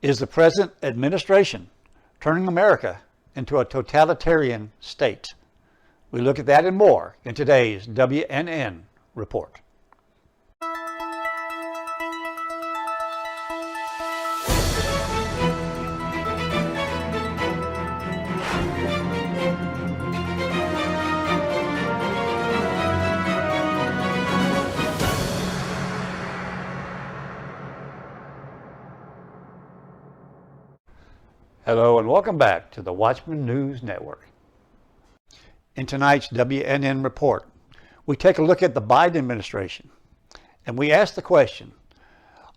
Is the present administration turning America into a totalitarian state? We look at that and more in today's WNN report. Hello and welcome back to the Watchman News Network. In tonight's WNN report, we take a look at the Biden administration and we ask the question,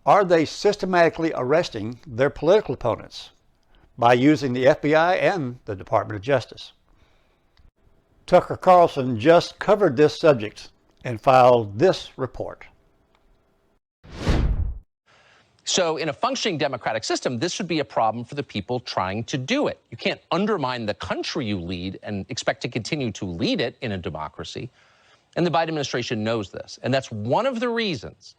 are they systematically arresting their political opponents by using the FBI and the Department of Justice? Tucker Carlson just covered this subject and filed this report. So in a functioning democratic system, this would be a problem for the people trying to do it. You can't undermine the country you lead and expect to continue to lead it in a democracy. And the Biden administration knows this. And that's one of the reasons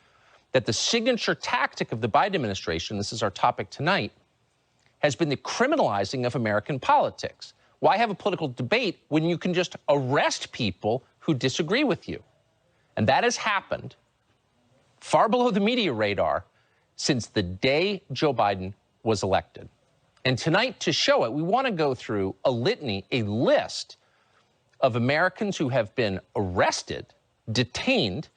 that the signature tactic of the Biden administration, this is our topic tonight, has been the criminalizing of American politics. Why have a political debate when you can just arrest people who disagree with you? And that has happened far below the media radar since the day Joe Biden was elected. And tonight, to show it, we want to go through a litany, a list of Americans who have been arrested, detained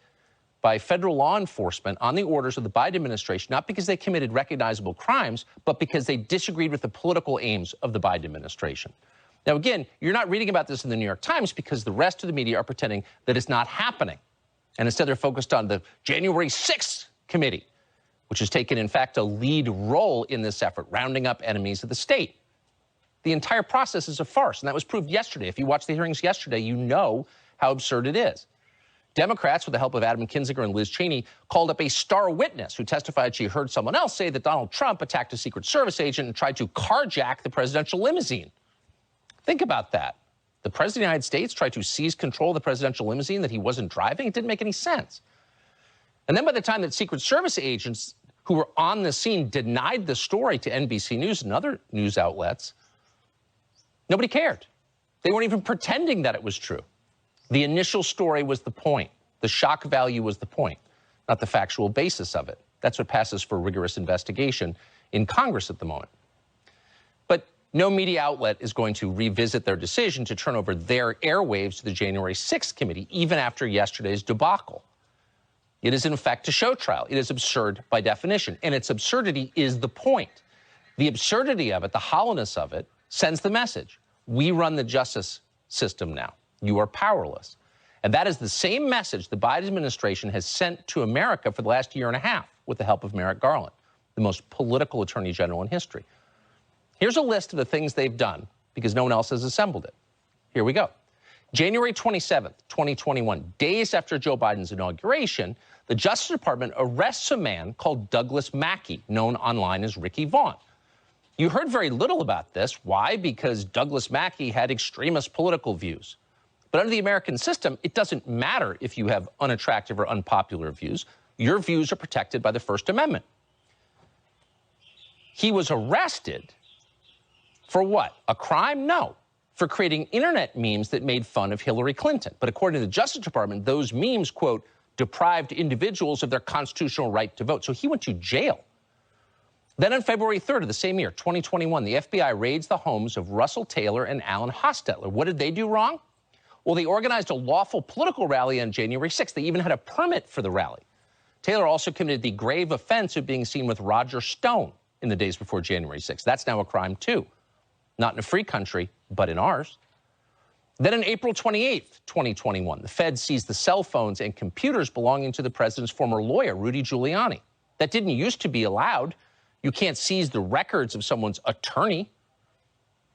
by federal law enforcement on the orders of the Biden administration, not because they committed recognizable crimes, but because they disagreed with the political aims of the Biden administration. Now, again, you're not reading about this in the New York Times because the rest of the media are pretending that it's not happening. And instead, they're focused on the January 6th committee, which has taken, in fact, a lead role in this effort, rounding up enemies of the state. The entire process is a farce, and that was proved yesterday. If you watched the hearings yesterday, you know how absurd it is. Democrats, with the help of Adam Kinzinger and Liz Cheney, called up a star witness who testified she heard someone else say that Donald Trump attacked a Secret Service agent and tried to carjack the presidential limousine. Think about that. The President of the United States tried to seize control of the presidential limousine that he wasn't driving? It didn't make any sense. And then by the time that Secret Service agents who were on the scene denied the story to NBC News and other news outlets, nobody cared. They weren't even pretending that it was true. The initial story was the point. The shock value was the point, not the factual basis of it. That's what passes for rigorous investigation in Congress at the moment. But no media outlet is going to revisit their decision to turn over their airwaves to the January 6th committee, even after yesterday's debacle. It is, in fact, a show trial. It is absurd by definition, and its absurdity is the point. The absurdity of it, the hollowness of it, sends the message. We run the justice system now. You are powerless. And that is the same message the Biden administration has sent to America for the last year and a half with the help of Merrick Garland, the most political attorney general in history. Here's a list of the things they've done because no one else has assembled it. Here we go. January 27th, 2021, days after Joe Biden's inauguration, the Justice Department arrests a man called Douglas Mackey, known online as Ricky Vaughn. You heard very little about this. Why? Because Douglas Mackey had extremist political views. But under the American system, it doesn't matter if you have unattractive or unpopular views. Your views are protected by the First Amendment. He was arrested for what? A crime? No. For creating internet memes that made fun of Hillary Clinton. But according to the Justice Department, those memes, quote, deprived individuals of their constitutional right to vote. So he went to jail. Then on February 3rd of the same year, 2021, the FBI raids the homes of Russell Taylor and Alan Hostetler. What did they do wrong? Well, they organized a lawful political rally on January 6th. They even had a permit for the rally. Taylor also committed the grave offense of being seen with Roger Stone in the days before January 6th. That's now a crime, too. Not in a free country, but in ours. Then on April 28th, 2021, the Fed seized the cell phones and computers belonging to the president's former lawyer, Rudy Giuliani. That didn't used to be allowed. You can't seize the records of someone's attorney.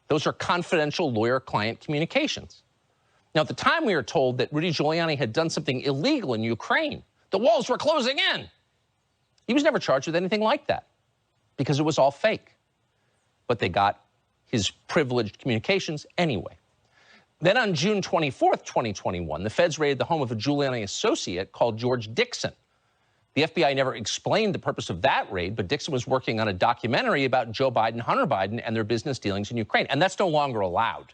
Those are confidential lawyer-client communications. Now, at the time, we were told that Rudy Giuliani had done something illegal in Ukraine. The walls were closing in. He was never charged with anything like that because it was all fake. But they got his privileged communications anyway. Then on June 24th, 2021, the feds raided the home of a Giuliani associate called George Dixon. The FBI never explained the purpose of that raid, but Dixon was working on a documentary about Joe Biden, Hunter Biden, and their business dealings in Ukraine, and that's no longer allowed.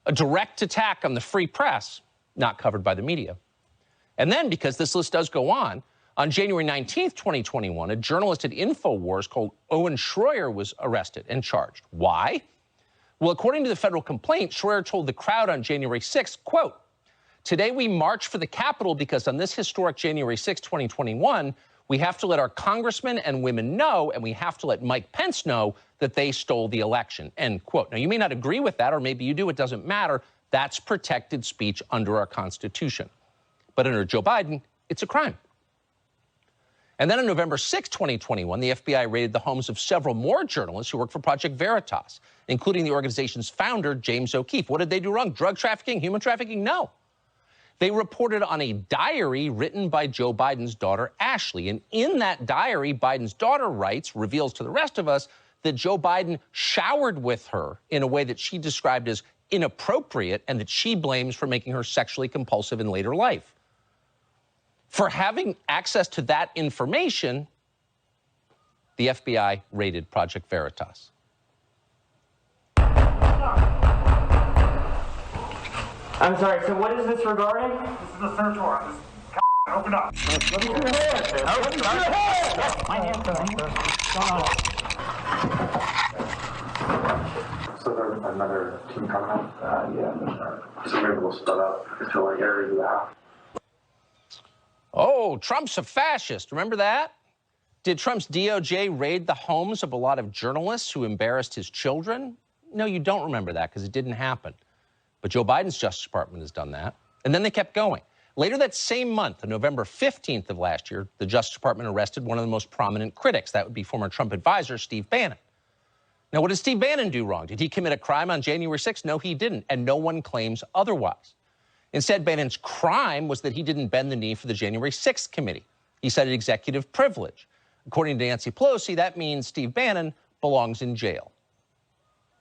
A direct attack on the free press, not covered by the media. And then, because this list does go on January 19th, 2021, a journalist at InfoWars called Owen Schroyer was arrested and charged. Why? Well, according to the federal complaint, Schroyer told the crowd on January 6th, quote, "Today we march for the Capitol because on this historic January 6, 2021, we have to let our congressmen and women know, and we have to let Mike Pence know that they stole the election," end quote. Now, you may not agree with that, or maybe you do. It doesn't matter. That's protected speech under our Constitution. But under Joe Biden, it's a crime. And then on November 6, 2021, the FBI raided the homes of several more journalists who work for Project Veritas, including the organization's founder, James O'Keefe. What did they do wrong? Drug trafficking, human trafficking? No. They reported on a diary written by Joe Biden's daughter, Ashley. And in that diary, Biden's daughter reveals to the rest of us that Joe Biden showered with her in a way that she described as inappropriate and that she blames for making her sexually compulsive in later life. For having access to that information, the FBI raided Project Veritas. I'm sorry, so what is this regarding? This is the search warrant. This open up. Let me see your hands, man. Let me see your hands! My hands, So there's another team coming up? Yeah. So maybe we'll split up into like areas of the house. Oh, Trump's a fascist. Remember that? Did Trump's DOJ raid the homes of a lot of journalists who embarrassed his children? No, you don't remember that because it didn't happen. But Joe Biden's Justice Department has done that. And then they kept going. Later that same month, on November 15th of last year, the Justice Department arrested one of the most prominent critics. That would be former Trump advisor, Steve Bannon. Now, what did Steve Bannon do wrong? Did he commit a crime on January 6th? No, he didn't. And no one claims otherwise. Instead, Bannon's crime was that he didn't bend the knee for the January 6th committee. He cited executive privilege. According to Nancy Pelosi, that means Steve Bannon belongs in jail.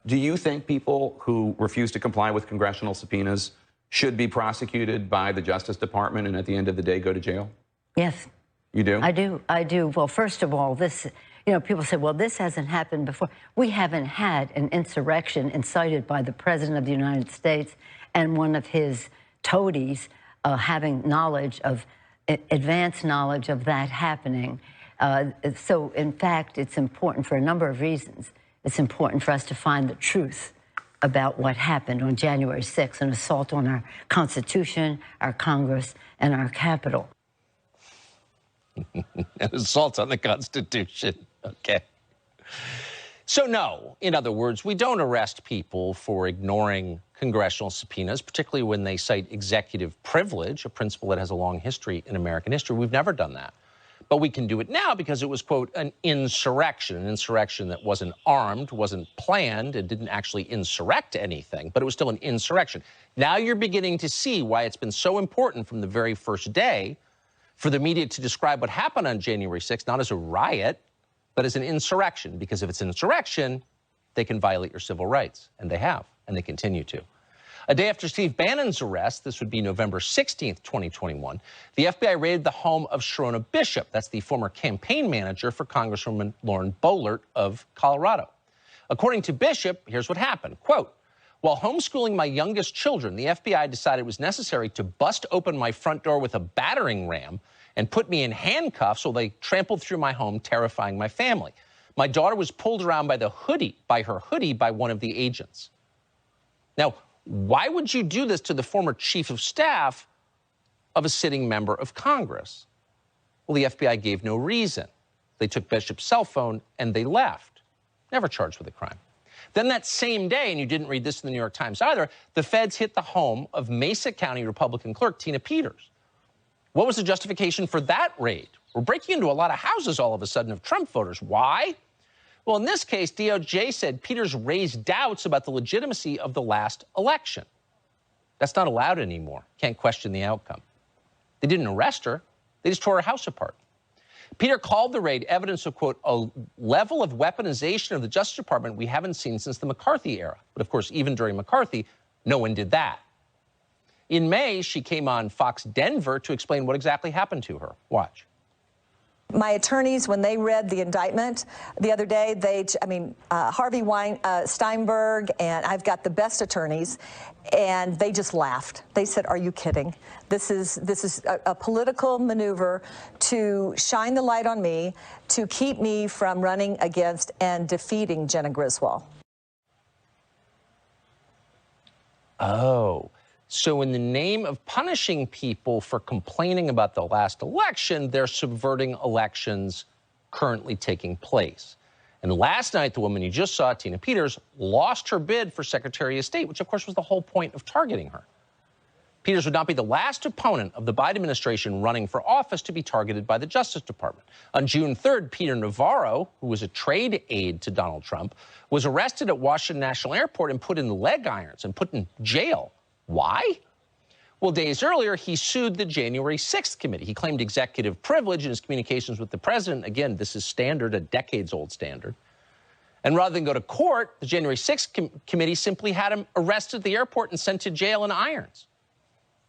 Do you think people who refuse to comply with congressional subpoenas should be prosecuted by the Justice Department and at the end of the day go to jail? Yes. You do? I do. Well, first of all, people say, well, this hasn't happened before. We haven't had an insurrection incited by the President of the United States and one of his toadies having advanced knowledge of that happening. So, in fact, it's important for a number of reasons. It's important for us to find the truth about what happened on January 6th, an assault on our Constitution, our Congress, and our Capitol. An assault on the Constitution. Okay. So, no, in other words, we don't arrest people for ignoring congressional subpoenas, particularly when they cite executive privilege, a principle that has a long history in American history. We've never done that. But we can do it now because it was, quote, an insurrection that wasn't armed, wasn't planned, and didn't actually insurrect anything, but it was still an insurrection. Now you're beginning to see why it's been so important from the very first day for the media to describe what happened on January 6th, not as a riot, but as an insurrection, because if it's an insurrection, they can violate your civil rights, and they have, and they continue to. A day after Steve Bannon's arrest, this would be November 16th, 2021, the FBI raided the home of Sharona Bishop. That's the former campaign manager for Congresswoman Lauren Boebert of Colorado. According to Bishop, here's what happened. Quote, "While homeschooling my youngest children, the FBI decided it was necessary to bust open my front door with a battering ram and put me in handcuffs while they trampled through my home, terrifying my family. My daughter was pulled around by her hoodie by one of the agents." Now, why would you do this to the former chief of staff of a sitting member of Congress? Well, the FBI gave no reason. They took Bishop's cell phone and they left, never charged with a crime. Then that same day, and you didn't read this in the New York Times either, the feds hit the home of Mesa County Republican clerk Tina Peters. What was the justification for that raid? We're breaking into a lot of houses all of a sudden of Trump voters. Why? Well, in this case, DOJ said Peters raised doubts about the legitimacy of the last election. That's not allowed anymore. Can't question the outcome. They didn't arrest her. They just tore her house apart. Peter called the raid evidence of, quote, a level of weaponization of the Justice Department we haven't seen since the McCarthy era. But, of course, even during McCarthy, no one did that. In May, she came on Fox Denver to explain what exactly happened to her. Watch. My attorneys, when they read the indictment the other day, Harvey Steinberg, and I've got the best attorneys, and they just laughed. They said, "Are you kidding? This is a political maneuver to shine the light on me, to keep me from running against and defeating Jenna Griswold." Oh. So in the name of punishing people for complaining about the last election, they're subverting elections currently taking place. And last night, the woman you just saw, Tina Peters, lost her bid for Secretary of State, which of course was the whole point of targeting her. Peters would not be the last opponent of the Biden administration running for office to be targeted by the Justice Department. On June 3rd, Peter Navarro, who was a trade aide to Donald Trump, was arrested at Washington National Airport and put in leg irons and put in jail. Why? Well, days earlier, he sued the January 6th committee. He claimed executive privilege in his communications with the president. Again, this is standard, a decades-old standard. And rather than go to court, the January 6th committee simply had him arrested at the airport and sent to jail in irons.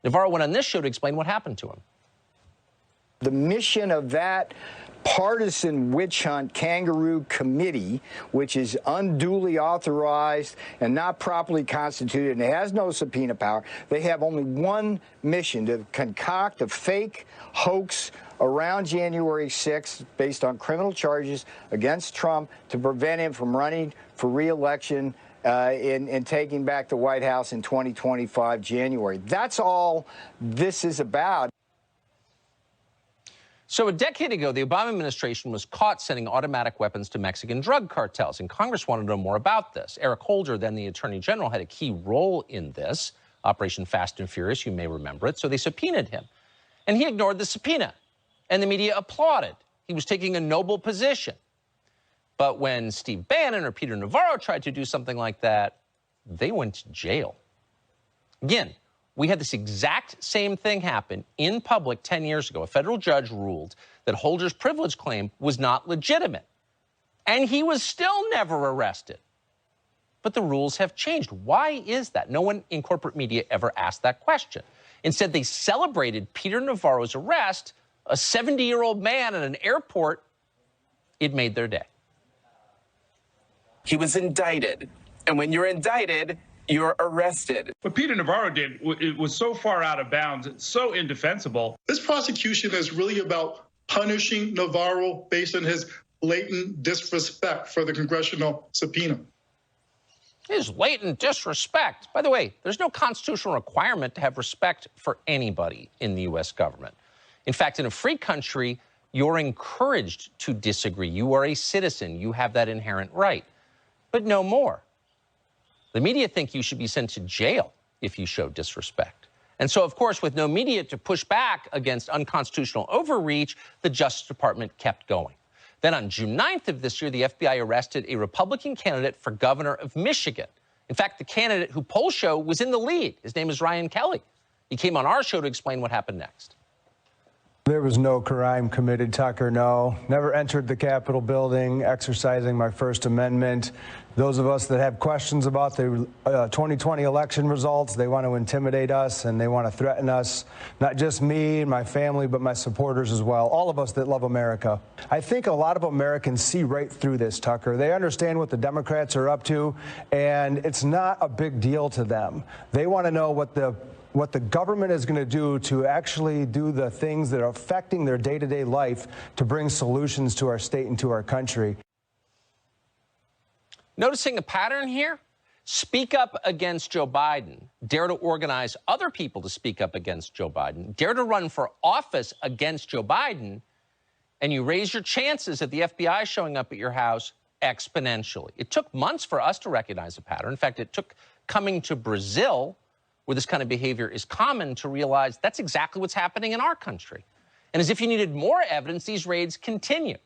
Navarro went on this show to explain what happened to him. The mission of that partisan witch hunt kangaroo committee, which is unduly authorized and not properly constituted and has no subpoena power, they have only one mission: to concoct a fake hoax around January 6th based on criminal charges against Trump to prevent him from running for re-election in taking back the White House in 2025 January. That's all this is about. So a decade ago, the Obama administration was caught sending automatic weapons to Mexican drug cartels, and Congress wanted to know more about this. Eric Holder, then the Attorney General, had a key role in this, Operation Fast and Furious, you may remember it, so they subpoenaed him. And he ignored the subpoena, and the media applauded. He was taking a noble position. But when Steve Bannon or Peter Navarro tried to do something like that, they went to jail. Again, we had this exact same thing happen in public 10 years ago. A federal judge ruled that Holder's privilege claim was not legitimate, and he was still never arrested. But the rules have changed. Why is that? No one in corporate media ever asked that question. Instead, they celebrated Peter Navarro's arrest, a 70-year-old man at an airport. It made their day. He was indicted, and when you're indicted, you're arrested. What Peter Navarro did, it was so far out of bounds, it's so indefensible. This prosecution is really about punishing Navarro based on his blatant disrespect for the congressional subpoena. His latent disrespect. By the way, there's no constitutional requirement to have respect for anybody in the U.S. government. In fact, in a free country, you're encouraged to disagree. You are a citizen. You have that inherent right. But no more. The media think you should be sent to jail if you show disrespect. And so, of course, with no media to push back against unconstitutional overreach, the Justice Department kept going. Then on June 9th of this year, the FBI arrested a Republican candidate for governor of Michigan. In fact, the candidate who polls show was in the lead. His name is Ryan Kelly. He came on our show to explain what happened next. There was no crime committed, Tucker, no. Never entered the Capitol building, exercising my First Amendment. Those of us that have questions about the 2020 election results, they want to intimidate us and they want to threaten us. Not just me and my family, but my supporters as well. All of us that love America. I think a lot of Americans see right through this, Tucker. They understand what the Democrats are up to, and it's not a big deal to them. They want to know what the government is going to do to actually do the things that are affecting their day-to-day life to bring solutions to our state and to our country. Noticing a pattern here? Speak up against Joe Biden. Dare to organize other people to speak up against Joe Biden. Dare to run for office against Joe Biden, and you raise your chances of the FBI showing up at your house exponentially. It took months for us to recognize a pattern. In fact, it took coming to Brazil, where this kind of behavior is common, to realize that's exactly what's happening in our country. And as if you needed more evidence, these raids continue.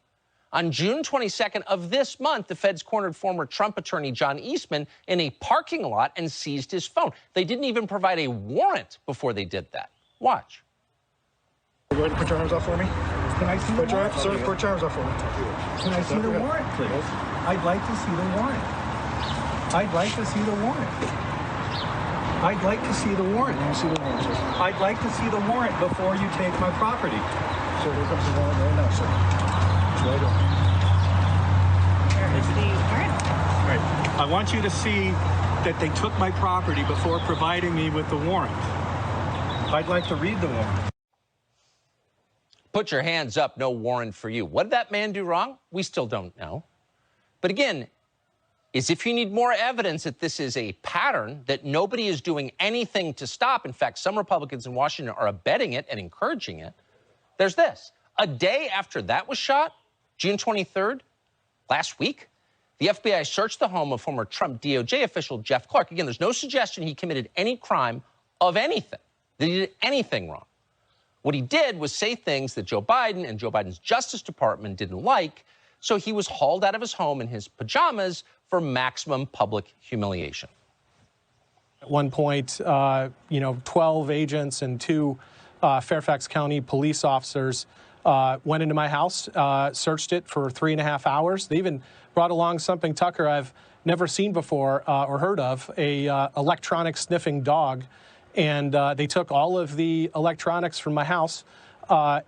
On June 22nd of this month, the feds cornered former Trump attorney John Eastman in a parking lot and seized his phone. They didn't even provide a warrant before they did that. Watch. Go ahead and put your arms up for me. Can I see the warrant? Sir, put your arms up for me. Can I see the warrant, please? I'd like to see the warrant. I'd like to see the warrant. I'd like to see the warrant. Let me see the warrant, sir. I'd like to see the warrant before you take my property. Sir, there's a warrant right now, sir. It's right over. Here's the warrant. Right. I want you to see that they took my property before providing me with the warrant. I'd like to read the warrant. Put your hands up, no warrant for you. What did that man do wrong? We still don't know. But again, is if you need more evidence that this is a pattern, that nobody is doing anything to stop. In fact, some Republicans in Washington are abetting it and encouraging it. There's this. A day after that was shot, June 23rd, last week, the FBI searched the home of former Trump DOJ official Jeff Clark. Again, there's no suggestion he committed any crime of anything, that he did anything wrong. What he did was say things that Joe Biden and Joe Biden's Justice Department didn't like, so he was hauled out of his home in his pajamas for maximum public humiliation. At one point, 12 agents and 2 Fairfax County police officers went into my house, searched it for 3.5 hours. They even brought along something, Tucker, I've never seen before or heard of, a electronic sniffing dog. And they took all of the electronics from my house. I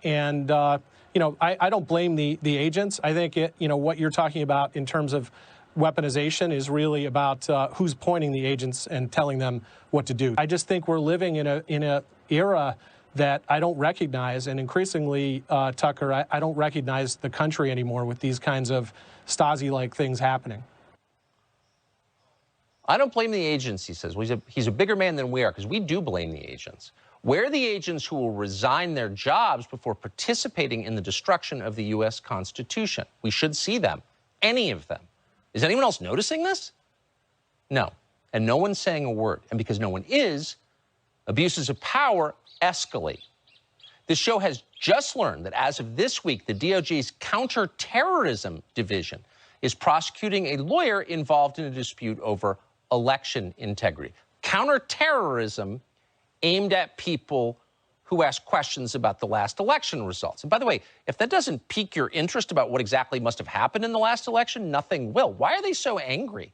don't blame the agents. I think what you're talking about in terms of weaponization is really about who's pointing the agents and telling them what to do. I just think we're living in a era that I don't recognize, and increasingly, Tucker, I don't recognize the country anymore with these kinds of Stasi-like things happening. I don't blame the agents, he says. Well, he's a bigger man than we are, because we do blame the agents. Where are the agents who will resign their jobs before participating in the destruction of the U.S. Constitution? We should see them, any of them. Is anyone else noticing this? No. And no one's saying a word. And because no one is, abuses of power escalate. This show has just learned that as of this week, the DOJ's counterterrorism division is prosecuting a lawyer involved in a dispute over election integrity. Counterterrorism aimed at people who ask questions about the last election results. And by the way, if that doesn't pique your interest about what exactly must have happened in the last election, nothing will. Why are they so angry?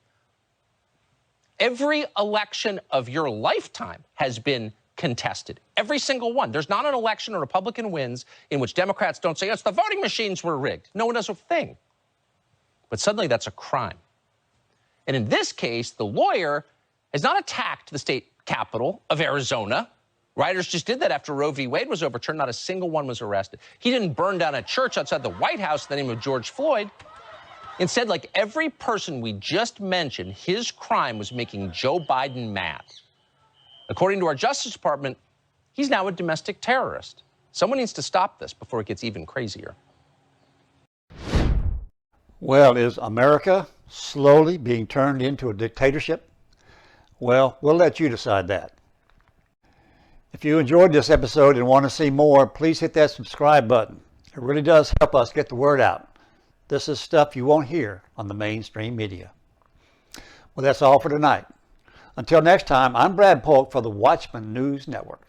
Every election of your lifetime has been contested. Every single one. There's not an election a Republican wins in which Democrats don't say, yes, the voting machines were rigged. No one does a thing. But suddenly that's a crime. And in this case, the lawyer has not attacked the state capital of Arizona. Writers just did that after Roe v. Wade was overturned. Not a single one was arrested. He didn't burn down a church outside the White House in the name of George Floyd. Instead, like every person we just mentioned, his crime was making Joe Biden mad. According to our Justice Department, he's now a domestic terrorist. Someone needs to stop this before it gets even crazier. Well, is America slowly being turned into a dictatorship? Well, we'll let you decide that. If you enjoyed this episode and want to see more, please hit that subscribe button. It really does help us get the word out. This is stuff you won't hear on the mainstream media. Well, that's all for tonight. Until next time, I'm Brad Polk for the Watchman News Network.